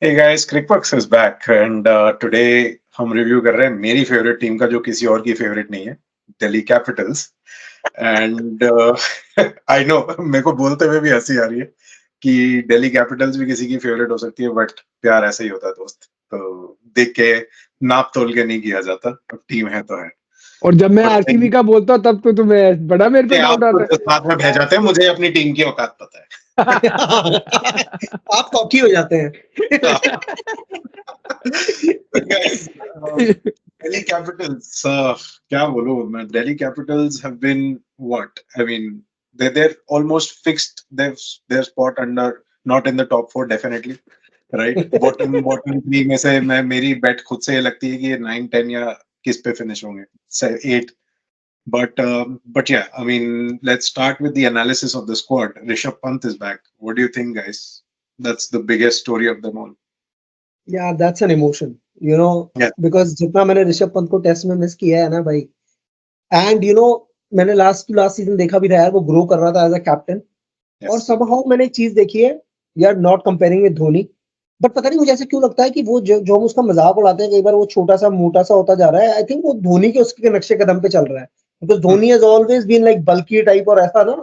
Hey guys, CrickBucks is back and today हम review कर रहे हैं मेरी फेवरेट टीम का जो किसी और की फेवरेट नहीं है, Delhi Capitals. And I know मेरे को बोलते हुए भी हंसी आ रही है कि दिल्ली कैपिटल्स भी किसी की फेवरेट हो सकती है, बट प्यार ऐसे ही होता है दोस्त। तो देख के नाप तोल के नहीं किया जाता, अब टीम है तो है। और जब मैं बट आरसीबी का बोलता हूँ तब तो तुम्हें बड़ा मेरे पे डाउट आप आता तो साथ में भेज जाते हैं, मुझे अपनी टीम की औकात पता है। आप कॉकी हो जाते हैं। Guys, Delhi Capitals, क्या बोलूं मैं, Delhi Capitals have been what? I mean, they're almost fixed their spot under, not in the top four definitely, right? Bottom three में से मैं मेरी bet खुद से ये लगती है कि ये 9, 10 या किस पे finish होंगे, 8. But yeah, I mean, let's start with the analysis of the squad. Rishabh Pant is back. What do you think, guys? That's the biggest story of them all. Yeah, that's an emotion, Yeah. because जितना मैंने ऋषभ पंत को test में miss किया है ना भाई, and मैंने last season देखा भी था यार, वो ग्रो कर रहा था एज अ कैप्टन। और Yes. समहाउ मैंने एक चीज देखी है यार, not comparing with Dhoni, but पता नहीं मुझे ऐसे क्यों लगता है कि वो जो हम उसका मजाक उड़ाते हैं कई बार, वो छोटा सा मोटा सा होता जा रहा है। आई थिंक वो धोनी के उसके नक्शे कदम पे चल रहा है, because Dhoni has always been like bulky type और ऐसा ना,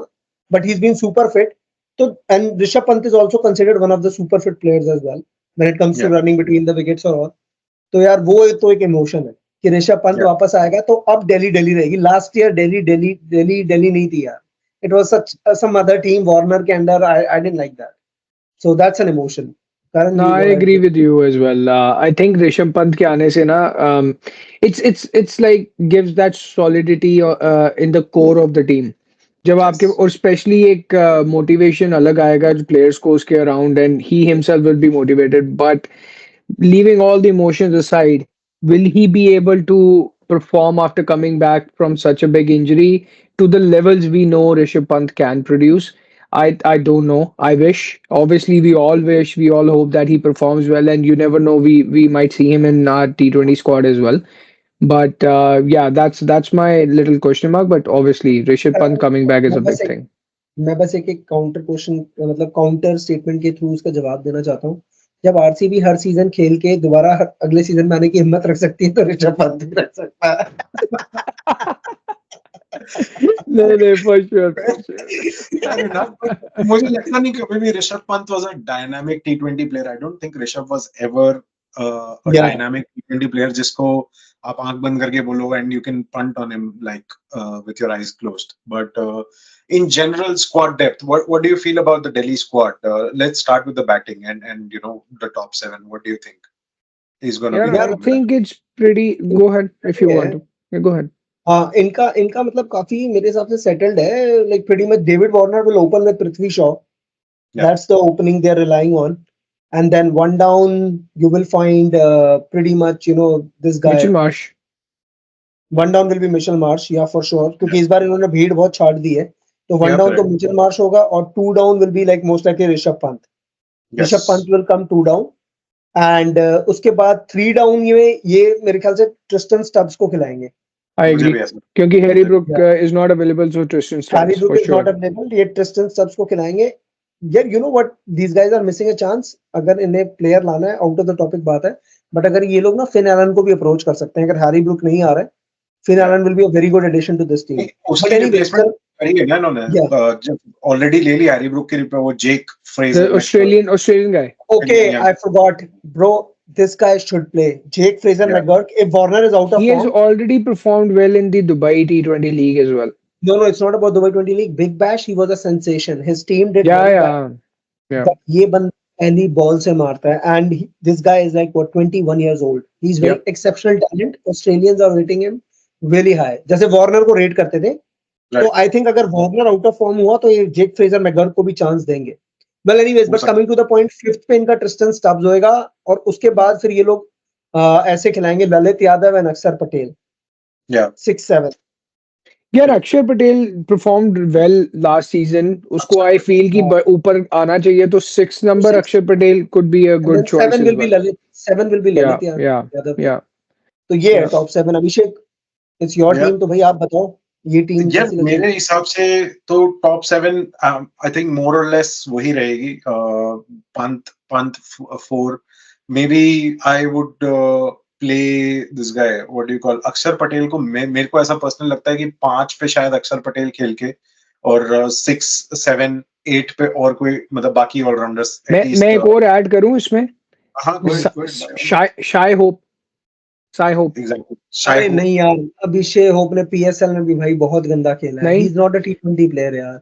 but he is been super fit. तो and Rishabh Pant is also considered one of the super fit players as well when it comes to Yeah. Running between the wickets और all. तो यार वो तो एक इमोशन है कि ऋषभ पंत Yeah. वापस आएगा, तो अब दिल्ली रहेगी। लास्ट ईयर दिल्ली नहीं थी यार, it was such some other team Warner के under. I didn't like that, so that's an emotion. Karan, No, you I go ahead. agree with you as well. I think Rishabh Pant के आने से ना, it's like gives that solidity in the core of the team. जब आपके Yes. और specially एक motivation अलग आएगा जो प्लेयर्स को उसके around, and he himself will be motivated, but leaving all the emotions aside, will he be able to perform after coming back from such a big injury to the levels we know Rishabh Pant can produce? I don't know. I wish. Obviously, we all wish. We all hope that he performs well, and you never know. We might see him in our T20 squad as well. But yeah, that's my little question mark. But obviously, Rishabh Pant Karan, coming back is मैं a बस big एक thing. मैं बस एक counter question, मतलब counter statement के through उसका जवाब देना चाहता हूँ। जब आरसीबी हर सीजन खेल के दोबारा अगले सीजन में आने की हिम्मत रख सकती है, तो ऋषभ पंत भी रख सकता है। No, for sure, for sure. Fair enough, but मुझे लगता नहीं कभी भी Rishabh Pant was a dynamic T20 player. I don't think Rishabh was ever a Yeah. dynamic T20 player जिसको आप आंख बंद करके बोलो and you can punt on him like with your eyes closed. But in general, squad depth. What do you feel about the Delhi squad? Let's start with the batting and the top seven. What do you think is going to be Yeah, the I यार formula? think it's pretty. Go ahead if you ये want है, to. Yeah, go ahead. हाँ, इनका इनका मतलब काफी मेरे हिसाब से सेटल्ड है। Like pretty much David Warner will open with Prithvi Shaw, Yeah. that's the opening they're relying on. And then one down, you will find pretty much, this guy. Mitchell Marsh. One down will be Mitchell Marsh, yeah, for sure. क्योंकि इस बार इन्होंने भीड़ बहुत छाड़ दी है, तो one Yeah, down तो correct. Mitchell Marsh होगा, और two down will be like most likely Rishabh Pant. Rishabh Pant Yes. will come two down, and उसके बाद three down ये मेरे ख्याल से ट्रिस्टन स्टब्स को खिलाएंगे. I मुझे agree. भी ऐसा क्योंकि Harry Brook Yeah. is not available, so Tristan Harry Stubbs Brook for is not sure. available, ये ट्रिस्टन स्टब्स को खिलाएंगे. यार you know what, these guys are missing a chance. अगर इन्हें प्लेयर लाना है, आउट ऑफ द टॉपिक बात है, बट अगर ये लोग ना फिन एलन को भी अप्रोच कर सकते हैं अगर हैरी ब्रुक नहीं आ रहा है. Finn Yeah. Allen will be a very good addition to this team. नहीं, बट उसकी एनीवे, रिप्लेसमेंट करी है ना इन्होंने, yeah, जब ऑलरेडी ले लिया हैरी ब्रुक की रिप्लेस, वो जेक The Fraser Australian guy. okay, Yeah. I forgot, bro. This guy should play. Jake Fraser Yeah. McGurk. If Warner is out of He has form, already performed well in the Dubai T20 league as well. no, it's not about the Y20 League. Big Bash, he was a sensation. His team did Yeah, well, yeah. but ये बंदा पहली ball से मारता है, and this guy is like what 21 years old. He's very Yep. exceptional talent. Australians are rating him really high. जैसे Warner को rate करते थे, तो Right. आई थिंक अगर वार्नर आउट ऑफ फॉर्म हुआ तो ये जेक फ्रेजर मैकगर्क को भी चांस देंगे. वेल एनीवेज, हो बट सकता coming to the point, fifth पे इनका ट्रिस्टन स्टब्स होएगा, और उसके बाद फिर ये लोग ऐसे खिलाएंगे ललित यादव एंड अक्षर Patel. Yeah. 6-7. Yeah, Akshay Patel performed well last season. उसको I feel कि ऊपर आना चाहिए, तो 6 number Six. Akshay Patel could be a And good then choice 7 as will be well. Lalit. 7 will be Yeah, Lalit yeah, Yadav. yeah, तो ये है yeah. Top 7. Abhishek, it's your Yeah. Team, तो भाई आप बताओ ये टीम यार कैसी लगी? मेरे हिसाब से तो टॉप 7 आई थिंक मोर और लेस वही रहेगी. Pant 4, maybe I would play this guy, what do you call, अक्षर पटेल को। मेरे को ऐसा पर्सनल लगता है कि 5 पे शायद अक्षर पटेल खेल के, और 6, 7, 8 पे और कोई मतलब बाकी ऑलराउंडर्स मैं एक और ऐड करूं इसमें, हाँ शाय होप। एग्जैक्टली अरे नहीं यार, अभिषेक होप ने पीएसएल में भी भाई बहुत गंदा खेला है। ही इज नॉट अ टी20 प्लेयर यार,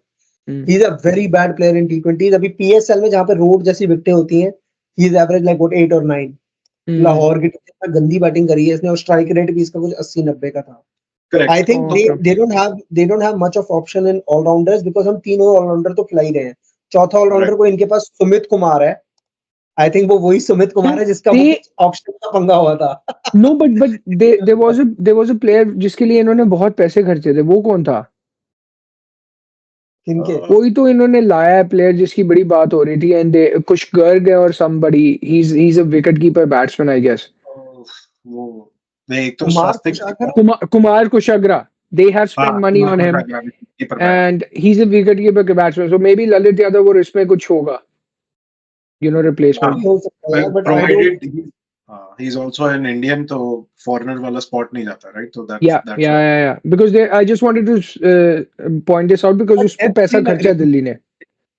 he is a very bad player in टी20। अभी पीएसएल में जहां पे रोड जैसी विकेटें होती हैं, he is average like what 8 और 9। लाहौर की टीम में गंदी बैटिंग करी है इसने, और स्ट्राइक रेट भी इसका कुछ 80-90 का था। I think they don't have much of option in all-rounders, because हम तीनों ऑलराउंडर तो खिला ही रहे हैं। चौथा ऑलराउंडर को इनके पास सुमित कुमार है। आई थिंक वो वही सुमित कुमार है जिसका ऑप्शन का पंगा हुआ था। No but there was a player जिसके लिए इन्होंने बहुत पैसे खर्चे थे, वो कौन था? किनके? कोई तो इन्होंने लाया है प्लेयर जिसकी बड़ी बात हो रही थी, एंड कुछ गर्ग और somebody, he's a wicket keeper batsman I guess. वो नहीं, एक तो Kumar Kushagra, they have spent money on him and he's a wicket keeper batsman, so maybe Lalit Yadav और इसमें कुछ होगा, you know, replacement. but provided he's also an Indian, तो foreigner वाला spot नहीं जाता, right? So that's yeah, because I just wanted to point this out because उसको पैसा खर्चा दिल्ली ने।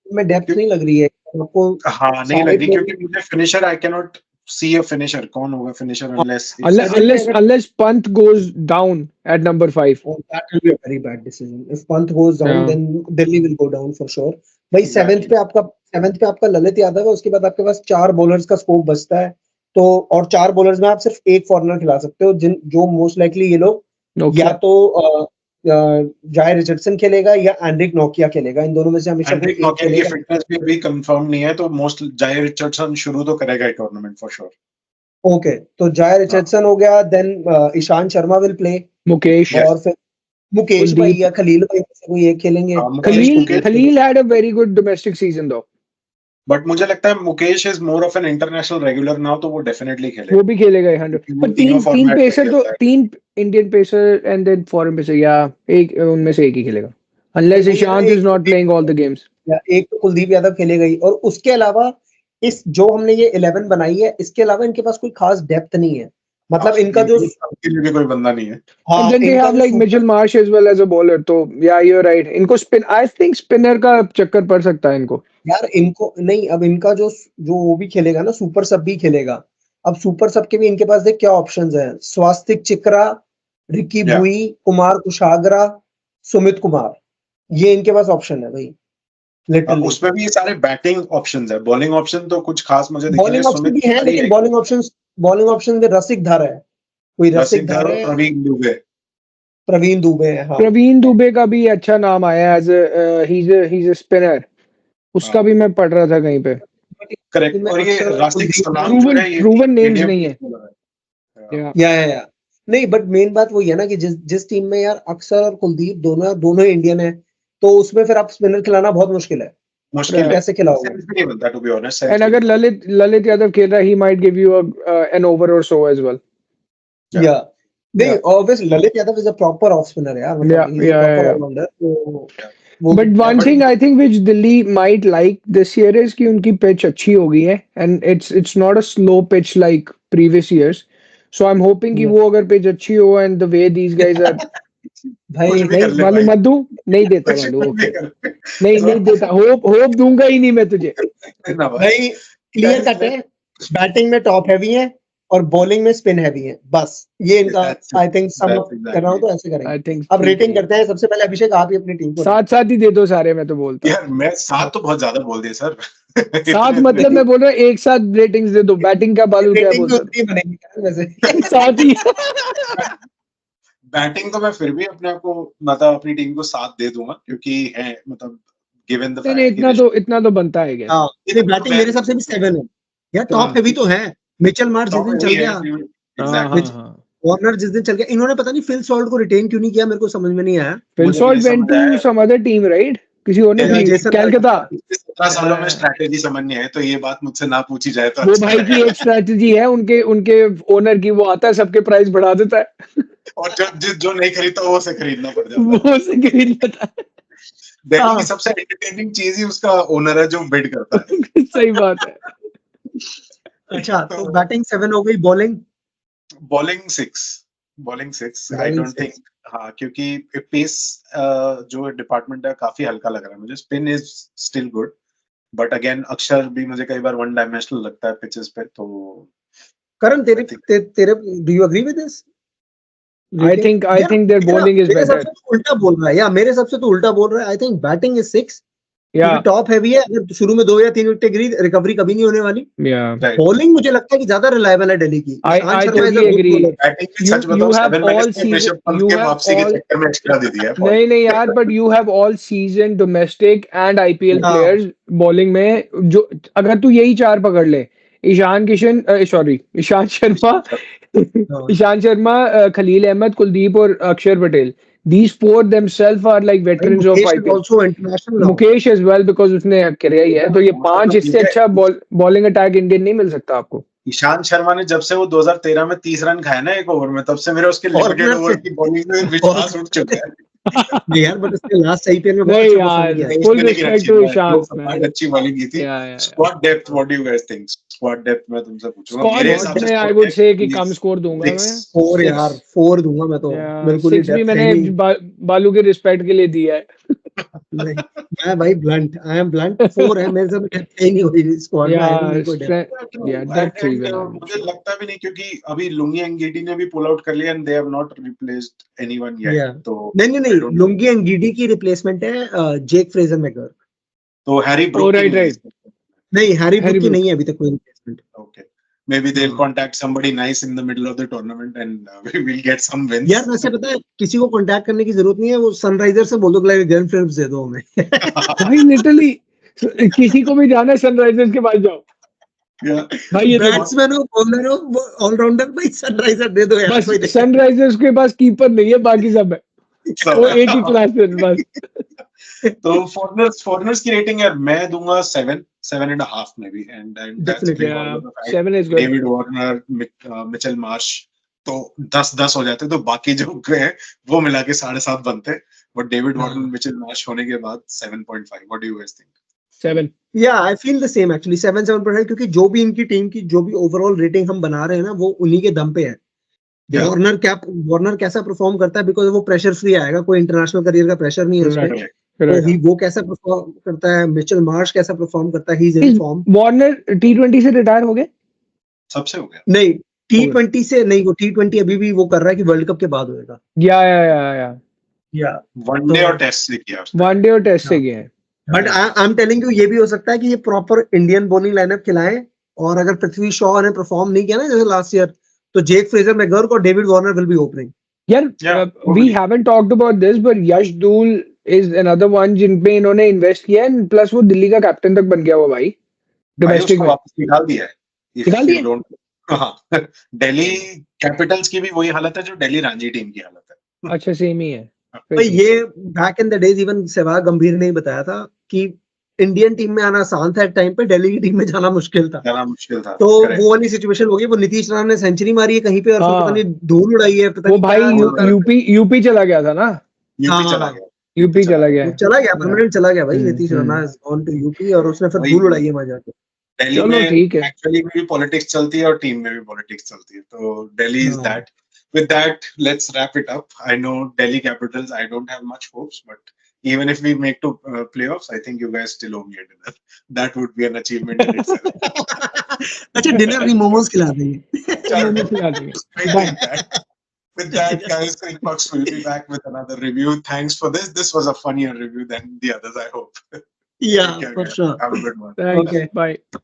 में डेप्थ नहीं लग रही है आपको? हाँ नहीं लग रही, क्योंकि मुझे finisher I cannot see a finisher। कौन होगा finisher unless Pant goes down at number 5. Oh, that will be a very bad decision. If Pant goes down, then Delhi will go down for sure. भाई 7th पे आपका ललित यादव है, उसके बाद आपके पास 4 bowlers का स्कोप बचता है, तो और 4 बॉलर्स में आप सिर्फ एक फॉरनर खिला सकते हो, जो मोस्ट लाइकली ये लोग या तो जाय रिचर्डसन खेलेगा या एंड्रिक नोकिया खेलेगा। इन दोनों में से हमेशा कोई एक खेलेगा। फिटनेस भी अभी कंफर्म नहीं है, तो मोस्ट जाय रिचर्डसन शुरू तो करेगा ये टूर्नामेंट फॉर श्योर। ओके, तो जाय रिचर्डसन हो गया, then Ishant Sharma will play, Mukesh, और फिर मुकेश भाई या खलील भाई में से कोई एक खेलेंगे। Khaleel had a very good domestic season though, but मुझे लगता है Mukesh is more of an international regular now, तो वो डेफिनेटली खेलेगा। वो भी खेलेगा 100। पर तीन पेसर तो 3 Indian pacer and then foreign pacer, या एक उनमें से एक ही खेलेगा, unless Ishant is not playing all the games. या एक तो कुलदीप यादव खेलेगा ही, और उसके अलावा इस जो हमने ये 11 बनाई है, इसके अलावा इनके पास कोई खास डेप्थ नहीं है। मतलब इनका जो भी कोई बंदा नहीं है। And then they have like Mitchell Marsh as well as a bowler, तो yeah you're right, इनको स्पिन, I think स्पिनर का चक्कर पड़ सकता है इनको यार। इनको नहीं, अब इनका जो वो भी खेलेगा ना, सुपर सब भी खेलेगा। अब सुपर सब के भी इनके पास देख क्या ऑप्शंस हैं, स्वास्तिक चिक्रा, रिकी बुई, कुमार कुशाग्रा, सुमित कुमार, ये इनके पास ऑप्शन है भाई। लिटरली उसमें भी ये सारे बैटिंग ऑप्शंस है, बॉलिंग ऑप्शन तो कुछ खास मुझे दिखे बॉलिंग ऑप्शन भी है, लेकिन बॉलिंग ऑप्शन में रसिक धर है, कोई रसिक धर है, प्रवीण दुबे है। हाँ, प्रवीण दुबे का भी अच्छा नाम आया एज he's a स्पिनर, उसका भी मैं पढ़ रहा था कहीं पे। करेक्ट, और ये राशिद सलाम जो है, ये प्रूवन नेम्स नहीं है। या नहीं, बट मेन बात वही है ना कि जिस टीम में यार अक्षर और कुलदीप दोनों इंडियन है, तो उसमें फिर आप स्पिनर खिलाना बहुत मुश्किल है। कैसे खिलाओगे? एंड अगर ललित यादव खेल रहा है, he might give you an over or so as well. या नहीं, obviously Lalit Yadav is a proper off spinner यार, मतलब he's a proper all-rounder, तो But one thing I think which Delhi might like this year is कि उनकी pitch अच्छी हो गई है, and it's not a slow pitch like previous years. So I'm hoping कि वो अगर pitch अच्छी हो, and the way these guys are भाई मालूम मत दूं, नहीं देता मालूम, नहीं देता, होप दूंगा ही नहीं मैं तुझे भाई। क्लियर कट है, बैटिंग में टॉप हैवी है और बॉलिंग में स्पिन हैवी है, बस ये इनका आई थिंक सम कर रहा हूं, तो ऐसे करेंगे। अब रेटिंग करते हैं। सबसे पहले अभिषेक आप ही अपनी टीम को साथ ही दे दो सारे, मैं तो बोलता यार मैं 7 तो बहुत ज्यादा बोल दिया सर। 7 मतलब मैं बोल रहा हूँ एक साथ रेटिंग्स दे दो, बैटिंग का बालू क्या बोलता है वैसे साथ ही। बैटिंग तो मैं फिर भी अपने आप को मतलब अपनी टीम को 7 दे दूंगा, क्योंकि है मतलब गिवन द फैक्ट इतना तो बनता है क्या। हां, ये बैटिंग मेरे हिसाब से भी 7 है यार। टॉप हैवी तो है, मिचेल मार्श जिस दिन चल गया, वार्नर जिस दिन चल गया, इन्होंने पता नहीं फिल सॉल्ट को रिटेन क्यों नहीं किया, मेरे को समझ में नहीं आया। Phil Salt went to some other team right, किसी और ने कलकत्ता। 17 सालों में स्ट्रेटजी समझ नहीं है, तो ये बात मुझसे ना पूछी जाए तो वो भाई की एक स्ट्रेटजी है उनके ओनर की, वो आता है सबके प्राइस बढ़ा देता है, और जो नहीं खरीदता वो से खरीदना पड़ जाता है, वो से खरीद लेता है। दिल्ली की सबसे एंटरटेनिंग चीज ही उसका ओनर है जो बिड करता है। सही बात है। अच्छा, तो तो बैटिंग 7 हो गई, bowling bowling 6, bowling 6 I Bowling don't 6. Think. हाँ, क्योंकि पेस जो डिपार्टमेंट है काफी हल्का लग रहा है मुझे। Spin is still good, but again अक्षर भी मुझे कई बार वन डायमेंशनल लगता है पिचेस पे, तो करण, I think तेरे do you agree with this I rating? think their bowling is मेरे हिसाब better. से तो उल्टा बोल रहा है, या मेरे हिसाब से तो उल्टा बोल रहा है। आई थिंक बैटिंग इज 6 क्योंकि Yeah, टॉप हैवी है। अगर शुरू में 2 या 3 विकेट गिरी, रिकवरी कभी नहीं होने वाली। yeah. right. बॉलिंग मुझे लगता है कि ज्यादा रिलायबल है दिल्ली की। I Ishant Sharma is a totally good agree. Bowler. Batting भी You सच बताऊं, you have 7 मैंने all सिर्फ ऋषभ season. पंत You के have वापसी के all. चक्कर में एक्स्ट्रा दे दिया है नहीं नहीं यार, but you have all season domestic and IPL हाँ। players bowling में, जो अगर तू यही चार पकड़ ले, ईशांत शर्मा, हाँ। ईशांत शर्मा, खलील अहमद, कुलदीप और अक्षर Patel. These four themselves are like भाई veterans of Mukesh is IPL. Also international now. Mukesh as well because उसने किया ही है, तो ये पांच इससे अच्छा बॉलिंग अटैक इंडियन नहीं मिल सकता आपको. ईशांत शर्मा ने जब से वो 2013 में 30 रन खाए ना एक ओवर में, तब से मेरा उसके लिमिटेड Corner ओवर से- की बॉलिंग में विश्वास उठ चुका है। नहीं यार, बट उसने लास्ट आईपीएल में बहुत नहीं अच्छा परफॉर्म यार, किया है। नहीं, full उसने लेकिन respect अच्छी to बॉलिंग- ईशांत, दो man. अच्छी बॉलिंग की थी। Yeah. Squad depth, what do you guys think? Squad depth में तुमसे पूछूंगा। Squad मेरे depth हिसाब से में I squad would depth say कि is कम स्कोर दूंगा six. मैं. 4 यार, 4 दूंगा मैं तो। बिल्कुल ही 6 भी डेप्थ है मैंने ही नहीं। बालू के रिस्पेक्ट के लिए दिया है. नहीं, मैं भाई ब्लंट, आई एम ब्लंट। 4 है मेरे से, डेप्थ ही नहीं हुई स्क्वाड में, है नहीं Yeah, कोई डेप्थ। depth ही बना. मुझे लगता भी नहीं, क्योंकि अभी लुंगी एंगीटी ने भी पुल आउट कर लिया and they have not replaced anyone Yeah. Yet. तो नहीं, I don't- lungi and giddy की रिप्लेसमेंट है जेक फ्रेजर मैगर। तो हैरी Oh, ब्रूक right. नहीं, हैरी ब्रूक की Brook. नहीं है अभी तक कोई रिप्लेसमेंट। Okay. Maybe they'll हाँ। contact somebody nice in the middle of the tournament and we will get some wins. यार वैसे पता है, किसी को कांटेक्ट करने की जरूरत नहीं है। वो सनराइजर से बोल दो कि ग्लेन फिलिप्स दे दो हमें। भाई लिटरली किसी को भी जाना है सनराइजर्स के पास जाओ. Yeah. भाई ये तो बैट्समैन हो, बॉलर हो, ऑलराउंडर, भाई सनराइजर दे दो यार। बस कोई दिक्कत सनराइजर्स के पास कीपर नहीं है, बाकी सब है. वो एक ही क्लास है बस. तो फॉरनर्स की रेटिंग है, मैं दूंगा 7.5 में भी, and that's Definitely, because of the fact 7 is good. David Warner, Mitchell Marsh तो 10-10 हो जाते, तो बाकी जो गए वो मिला के 7.5 बनते, बट डेविड हाँ। वार्नर, मिचेल मार्श होने के बाद 7.5. What do you guys think? 7. या I feel the same actually, 7.5, क्योंकि जो भी इनकी टीम की जो भी ओवरऑल रेटिंग हम बना रहे हैं ना, वो उन्हीं के दम पे है। Yeah. वार्नर कैसा परफॉर्म करता है, बिकॉज वो प्रेशर फ्री आएगा, कोई इंटरनेशनल करियर का प्रेशर नहीं है उस पे। तो वो कैसा परफॉर्म करता है, मिचेल मार्श कैसा परफॉर्म करता है, he is in form. Warner T20 से रिटायर हो गए? सबसे हो गया। नहीं, T20 से नहीं, वो T20 अभी भी वो कर रहा है कि वर्ल्ड कप के बाद होएगा। या वनडे और टेस्ट से किया उसने। वनडे और टेस्ट से गए. But I am telling you, ये भी हो सकता है कि ये प्रॉपर इंडियन बॉलिंग लाइनअप खिलाएं, और अगर पृथ्वी शॉ ने परफॉर्म नहीं किया ना जैसे लास्ट ईयर, तो जेक फ्रेजर मैकगर्क और David Warner will be opening. यार Yeah, we totally. haven't talked about this, but यश धूल is another one जिन पे इन्होंने इन्वेस्ट किया है, प्लस वो दिल्ली का कैप्टन तक बन गया हुआ भाई, भाई डोमेस्टिक उसको में. वापस निकाल दिया है। If निकाल you दिया? don't- हाँ, दिल्ली कैपिटल्स की भी वही हालत है जो दिल्ली रणजी टीम की हालत है। अच्छा, सेम ही है. भाई ये back in the days even Sehwag गंभीर ने ही बताया था कि इंडियन टीम में आना आसान था, एक टाइम पे दिल्ली की टीम में जाना मुश्किल था। जाना मुश्किल था। तो Correct. वो वाली सिचुएशन हो गई। वो नीतीश राणा ने सेंचुरी मारी है कहीं पे, और फिर हाँ। पता नहीं धूल उड़ाई है, पता वो नहीं भाई क्या यूपी चला गया था ना. यूपी हाँ, चला गया। यूपी चला गया. वो चला गया, परमानेंट चला गया भाई। Hmm, Nitish Rana is gone to UP, और उसने फिर वही- धूल उड़ाई है वहां जाके। दिल्ली चलो, में ठीक है. एक्चुअली में भी पॉलिटिक्स चलती है और टीम में भी पॉलिटिक्स चलती है, तो दिल्ली इज हाँ। That. With that, let's wrap it up. I know Delhi Capitals, I don't have much hopes, but even if we make to playoffs, I think you guys still owe me a dinner. That would be an achievement in itself. अच्छा, dinner नहीं, मोमोज खिला देंगे। मोमोज खिला देंगे. With that, guys, Inbox will be back with another review. Thanks for this. This was a funnier review than the others, I hope. या Take care, for guys. Sure. Have a good one. Thanks. Okay. Bye.